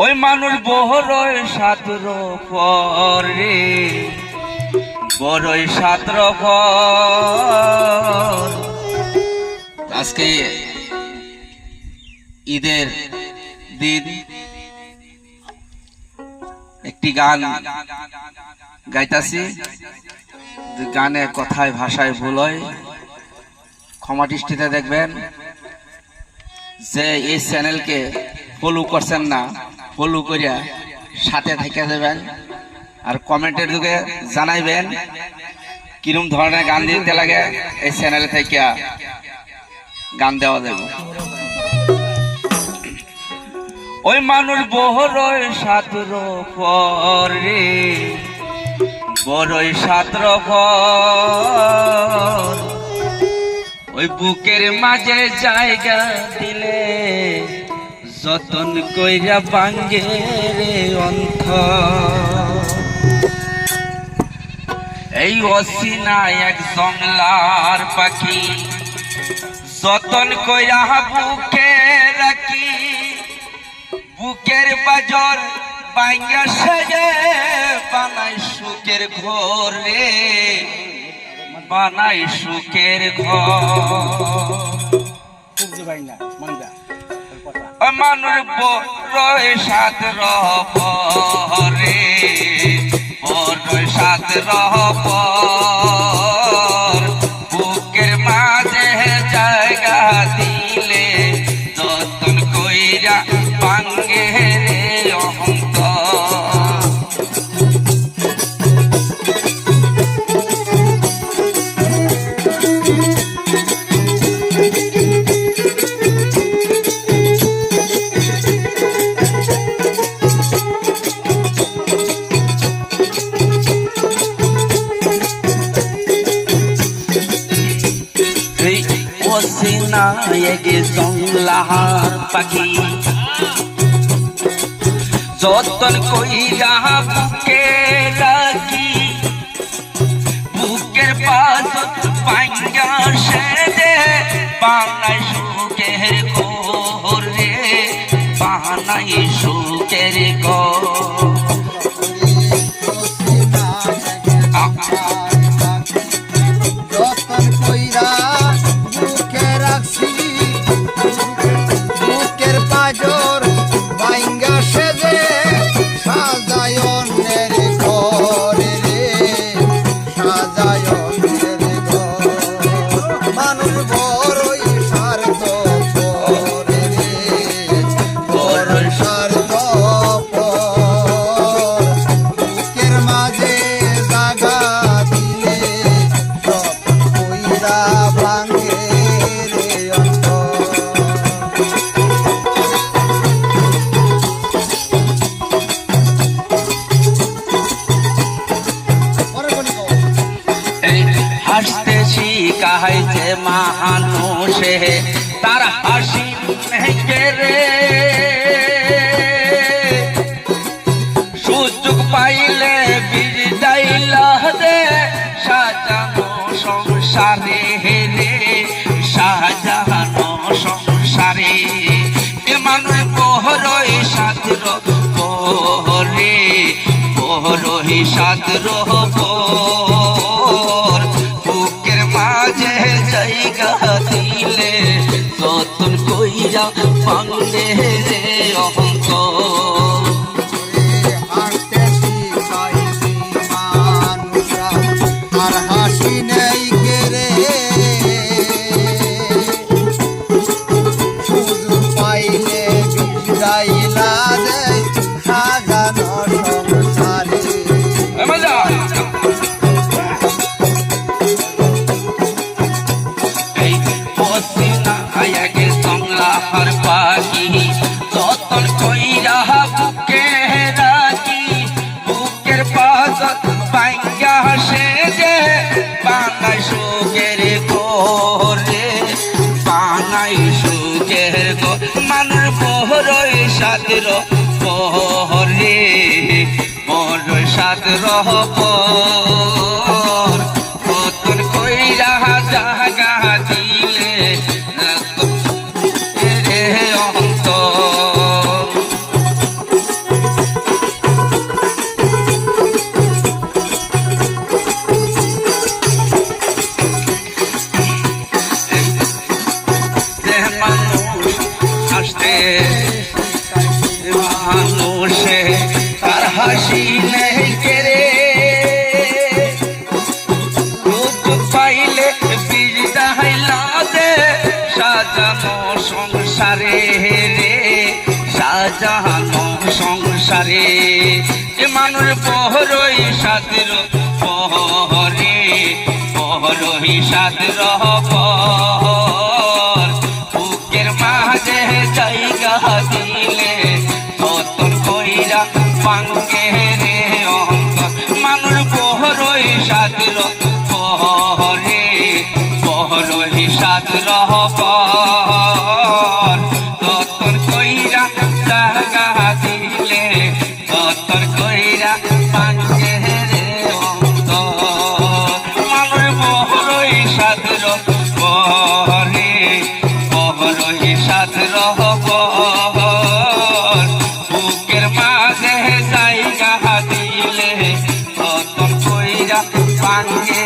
ওই মানুষ বড়ই সাতর পরে বড়ই সাতর পর। আজকে ঈদের দিন একটি গান গাইতাছি, গানে কথায় ভাষায় ভুল হয়, ক্ষমা দৃষ্টিতে দেখবেন। যে এই চ্যানেলকে ফলো করছেন না, ফলো করিয়া সাথে থেকে যাবেন, আর কমেন্টের যুগে জানাইবেন কিরম ধরনের গান দিতে লাগে, এই চ্যানেলে থেকে গান দেওয়া যাবে। ওই মানুষ বড়ই সাতর পরে বড়ই সাতর পর। ওই বুকের মাঝে জায়গা দিলে যতন কইরা ভাঙ্গে রে অন্তর। এই অসিনা এক জংলার পাখি যতন কইরা বুকে রাখি। বুকের বাজর ভাঙ্গা সেজে বানাই সুখের ঘর রে, বানাই সুখের ঘর। মানুষ বড়ই সাতর পরে বড়ই সাতর পর। বুকের মাঝে জায়গা দিলে যতন কইরা ভাঙ্গে রে অহংকার। অসিনা এক জংলার পাখি যতন কইরা বুকে রাখি। বুকের পাশ ভাঙ্গা সেজে বানাই সুখের ঘর রে, বানাই সুখের ঘর। হাসতেছি কাহাইছে মানুষে তার হাসি ভেঙে রে। সুযোগ পাইলে বিদাইলা দে সাজানো সংসারে রে, সাজানো সংসারে। এ মানুষ বড়ই সাতর পরে বড়ই সাতর পর। বুকের মাঝে জায়গা দিলে যতন কইরা ভাঙ্গে রে অহংকার। আর হাসি নেই কেরে সুযোগ পাইলে বিদাইলা দে সাজানো সংসারে। এই অসিনা এক জংলার পাখি যতন কইরা বুকে রাখি। বুকের পাশ ভাঙ্গা সেজে বানাই সুখের ঘর রে, বানাই সুখের ঘর। মানুষ বড়ই সাতর পরে বড়ই সাতর পর। যতন কইরা জায়গা দিলে রে অন্তর। হাসি নেই কেরে সুযোগ পাইলে বিদায় লাগে সাজানো সংসারে রে সাজানো সংসারে এ মানুষ বহরই সাদের বহরে বহরই সাদের বহর বুকের মাঝে জায়গা দিলে যতন কইরা পাঙ্গে রে অন্তর মানুষ বহরই সাদের বহরে বহরই সাদের বহর যতন কইরা জায়গা দিলে যতন কইরা পাঙ্গে রে অন্তর মানুষ বহরই সাদের বহরে বহরই সাদের বহর বুকের মাঝে জায়গা দিলে যতন কইরা পাঙ্গে